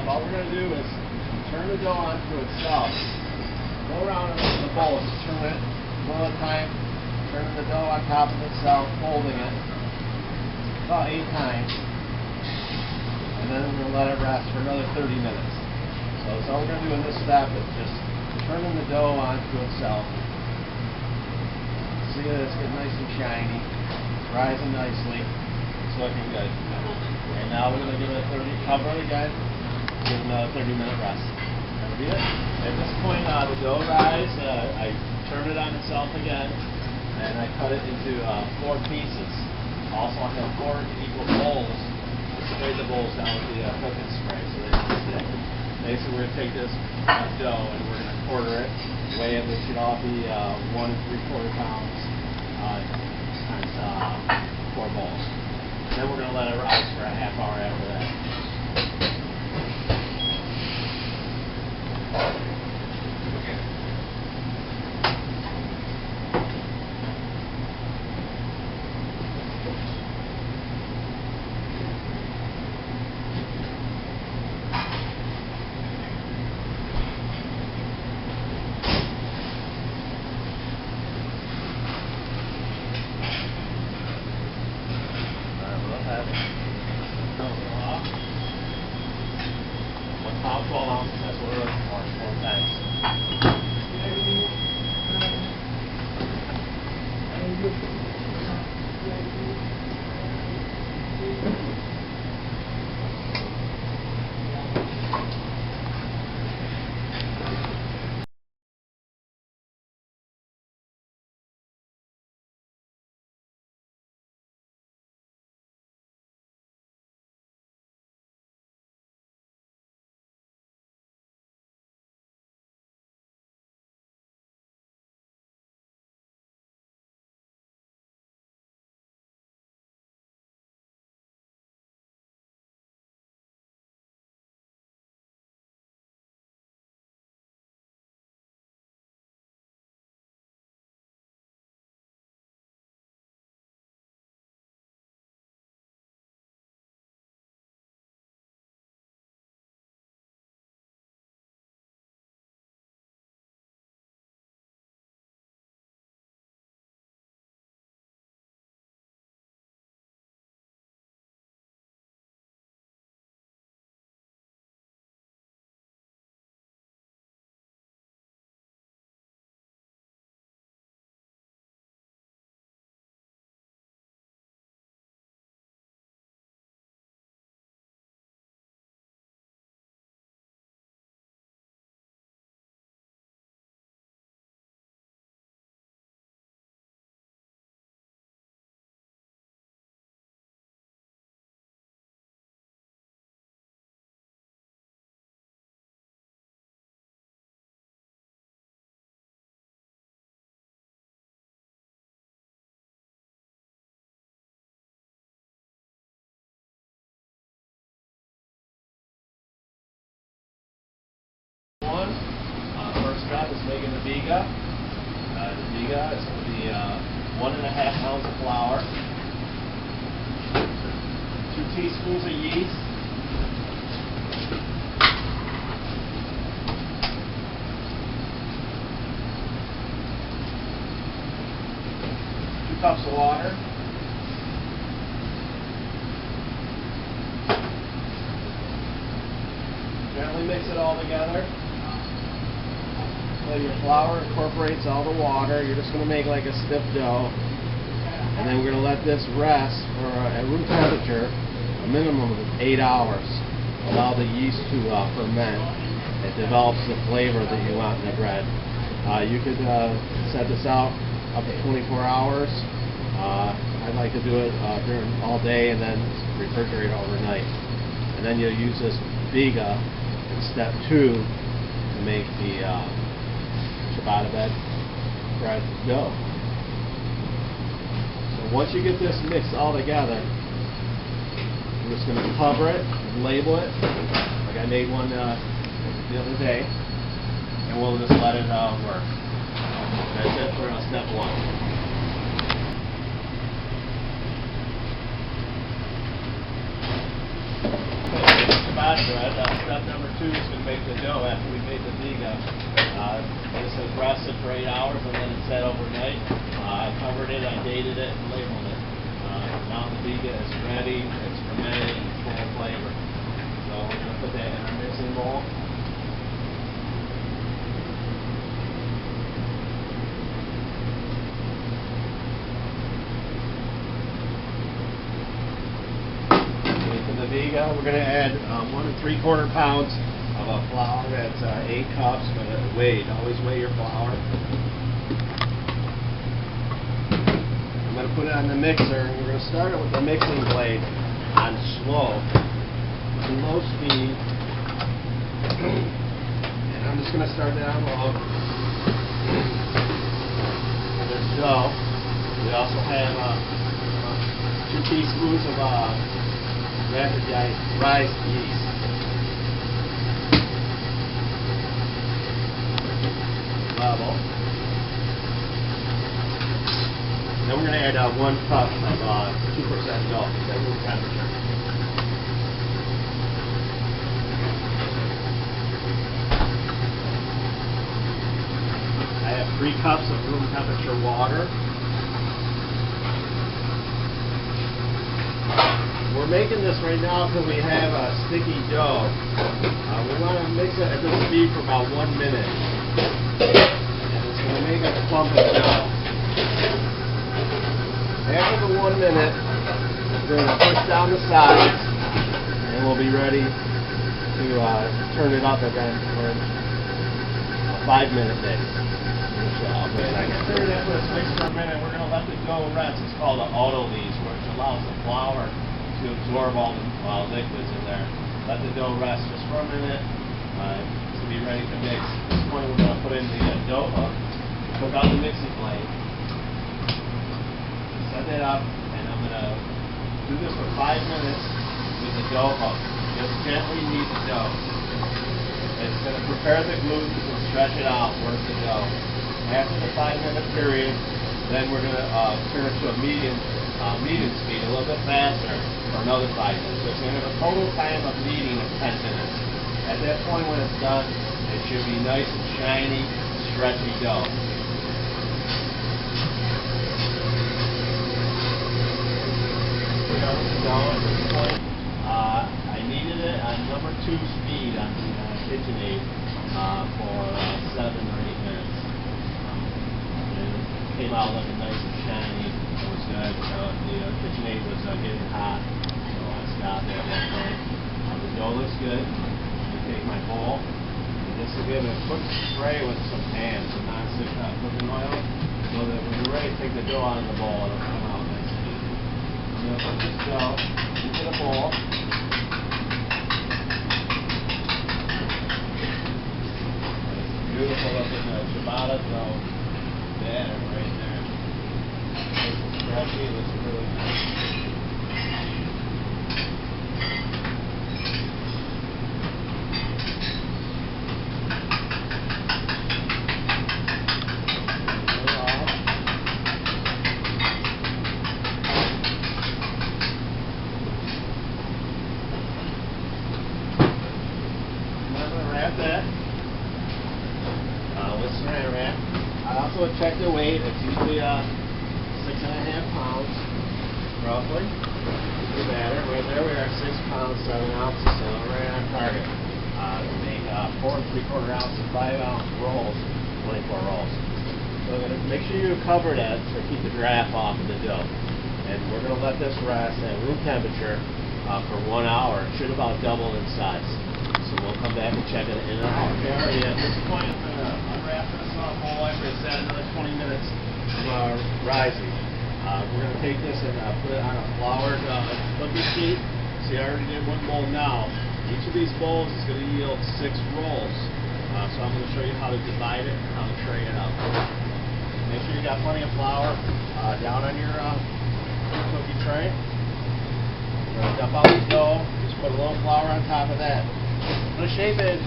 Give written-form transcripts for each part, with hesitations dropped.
itself, all we're going to do is turn the dough onto itself. Go around in the bowl, just turn it one at a time, turning the dough on top of itself, folding it about 8 times, and then we're going to let it rest for another 30 minutes. So that's all we're going to do in this step is just turning the dough onto itself. See that it's getting nice and shiny, it's rising nicely, it's looking good. And now we're going to give it a 30, cover it again, give it another 30-minute rest. That'll be it. At this point, the dough rise, I turn it on itself again, and I cut it into 4 pieces. Also, I have 4 equal bowls to spray the bowls down with the cooking spray so they don't stick. Basically, we're going to take this dough and we're going to quarter it, weigh it, which should all be 1 3/4 pounds times 4 bowls. And then we're going to let it rise for a half hour after that. Pound 12 ounces, that's what we're looking for, 4 times. First step is making the biga. The biga is going to be 1½ ounce of flour, 2 teaspoons of yeast, 2 cups of water, gently mix it all together. So your flour incorporates all the water. You're just going to make like a stiff dough. And then we're going to let this rest for at room temperature a minimum of 8 hours. Allow the yeast to ferment. It develops the flavor that you want in the bread. You could set this out up to 24 hours. I'd like to do it during all day and then refrigerate overnight. And then you'll use this biga in step 2 to make the ciabatta bread dough. So once you get this mixed all together, we're just going to cover it, label it, like I made one the other day, and we'll just let it work. That's it for step 1. Ciabatta bread, step number 2 is going to make the dough after we made the viga. This has rested for 8 hours and then it set overnight. I covered it, I dated it, and labeled it. Now the viga is ready, it's fermented, and full of flavor. So we're going to put that in our mixing bowl. The viga, we're going to add 1 3/4 pounds of a flour. That's 8 cups, but weighed. Always weigh your flour. I'm going to put it on the mixer, and we're going to start it with the mixing blade on slow, low speed. And I'm just going to start that on low. There's dough. We also have 2 teaspoons of rapid rise yeast. Level. Then we're going to add 1 cup of 2% milk at room temperature. I have 3 cups of room temperature water. We're making this right now because we have a sticky dough. We want to mix it at this speed for about 1 minute. And it's going to make a clump of dough. After the 1 minute, we're going to push down the sides and we'll be ready to turn it up again for a 5-minute mix. After this mix for a minute, we're going to let the dough rest. It's called an auto-lease, which allows the flour to absorb all the liquids in there. Let the dough rest just for a minute to be ready to mix. At this point, we're going to put in the dough hook, hook out the mixing blade, set that up, and I'm going to do this for 5 minutes with the dough hook. Just gently knead the dough. It's going to prepare the gluten and stretch it out, work the dough. After the 5-minute period, then we're going to turn it to a medium speed, a little bit faster, for another 5 minutes. So it's going to have a total time of kneading of 10 minutes. At that point when it's done, it should be nice and shiny, stretchy dough. At this point, I kneaded it on number 2 speed on the KitchenAid for 7 or 8 minutes. It came out looking nice and shiny. It was good. The KitchenAid was getting hot, so I stopped at that point. The dough looks good. I'm going to take my bowl and just to give it a quick spray with some non-stick cooking oil, so that when you're ready to take the dough out of the bowl, it'll come out nice and easy. I'm going to put this dough into the bowl. It's beautiful looking ciabatta dough batter right there. It's stretchy, it looks really nice. That with saran wrap. I also checked the weight. It's usually 6.5 pounds, roughly. The batter right there, we are 6 pounds 7 ounces, so right on target. We make 4 3/4 ounce and 5 ounce rolls, 24 rolls. So we're going to make sure you cover that to keep the draft off of the dough. And we're going to let this rest at room temperature for 1 hour. It should about double in size. So we'll come back and check it in an hour. Okay, at this point, I'm going to unwrap this bowl after it's at another 20 minutes of rising. We're going to take this and put it on a floured cookie sheet. See, I already did 1 bowl now. Each of these bowls is going to yield 6 rolls. So I'm going to show you how to divide it and how to tray it out. Make sure you got plenty of flour down on your cookie tray. We're going to dump out the dough. Just put a little flour on top of that. I'm going to shape it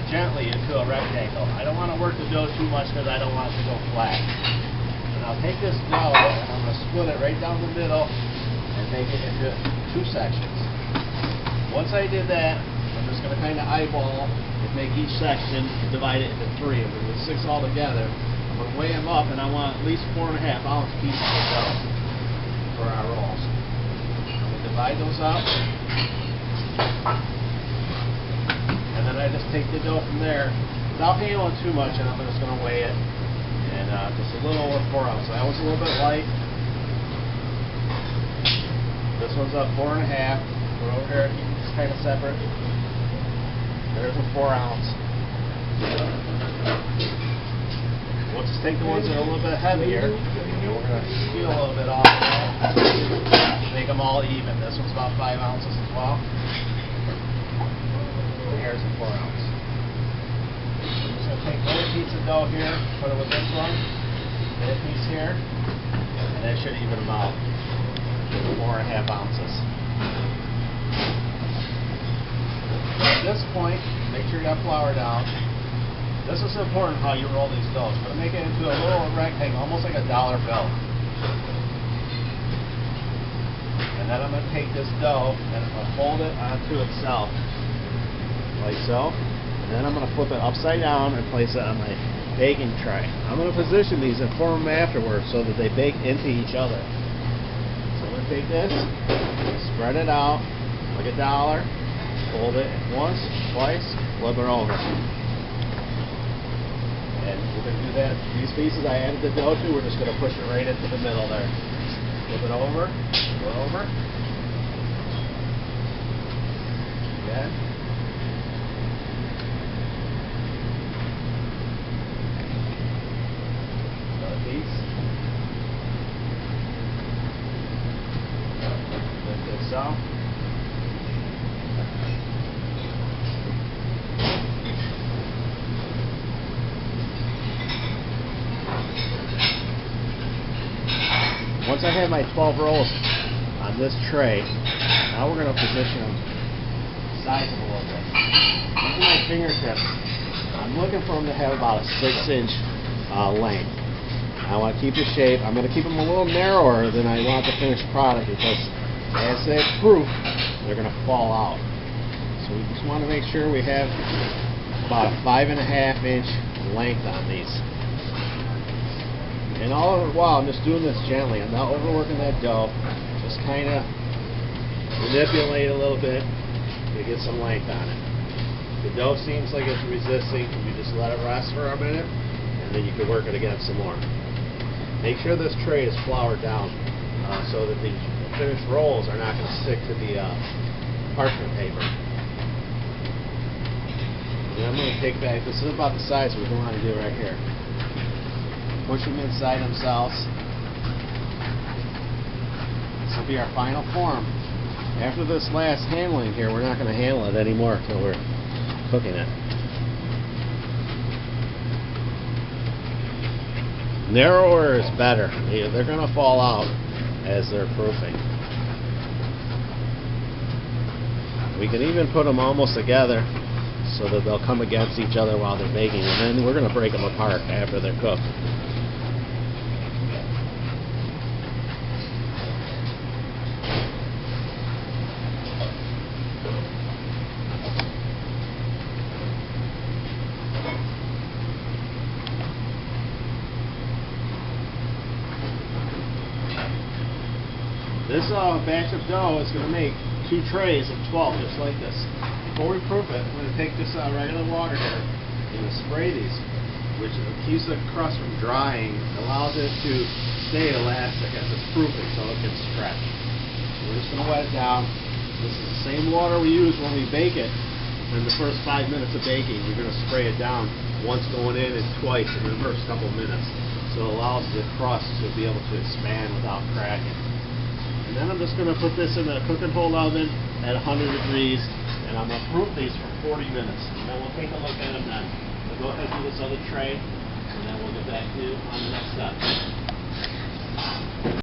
gently into a rectangle. I don't want to work the dough too much because I don't want it to go flat. And I'll take this dough and I'm going to split it right down the middle and make it into 2 sections. Once I did that, I'm just going to kind of eyeball and make each section and divide it into 3. And when we 6 all together, I'm going to weigh them up, and I want at least 4.5 ounce pieces of dough for our rolls. I'm going to divide those up, and then I just take the dough from there without handling too much, and I'm just going to weigh it. And just a little over 4 ounces. That was a little bit light. This one's up 4.5. We're over here, it's kind of separate. There's a 4 ounce. We'll just take the ones that are a little bit heavier, and we're going to peel a little bit off of that. Make them all even. This one's about 5 ounces as well. And here's a 4 ounce. I'm just going to take another piece of dough here, put it with this one, get a piece here, and that should even them out. 4.5 ounces. At this point, make sure you got flour down. This is important how you roll these doughs. We're going to make it into a little rectangle, almost like a dollar bill. And then I'm going to take this dough and I'm going to fold it onto itself, like so. And then I'm going to flip it upside down and place it on my baking tray. I'm going to position these and form them afterwards so that they bake into each other. So I'm going to take this, spread it out like a dollar, fold it once, twice, flip it over. And we're going to do that. These pieces I added the dough to, we're just going to push it right into the middle there. Flip it over, go over. Again. Another piece. Like this so. Once I have my 12 rolls on this tray, now we're going to position them, size them a little bit. Look at my fingertips. I'm looking for them to have about a 6-inch length. I want to keep the shape. I'm going to keep them a little narrower than I want the finished product because as they proof, they're going to fall out. So we just want to make sure we have about a 5.5-inch length on these. And all the while, I'm just doing this gently. I'm not overworking that dough. Just kind of manipulate a little bit to get some length on it. The dough seems like it's resisting. You just let it rest for a minute, and then you can work it again some more. Make sure this tray is floured down so that the finished rolls are not going to stick to the parchment paper. And I'm going to take back. This is about the size we want to do right here. Push them inside themselves. This will be our final form. After this last handling here, we're not going to handle it anymore until we're cooking it. Narrower is better. They're going to fall out as they're proofing. We can even put them almost together so that they'll come against each other while they're baking, and then we're going to break them apart after they're cooked. This batch of dough is going to make 2 trays of 12 just like this. Before we proof it, I'm going to take this regular water here and spray these, which keeps the crust from drying. It allows it to stay elastic as it's proofing so it can stretch. So we're just going to wet it down. This is the same water we use when we bake it. In the first 5 minutes of baking, we're going to spray it down once going in and twice in the first couple of minutes. So it allows the crust to be able to expand without cracking. And then I'm just going to put this in the cook and hold oven at 100 degrees, and I'm going to proof these for 40 minutes. And then we'll take a look at them then. We'll go ahead and do this other tray, and then we'll get back to you on the next step.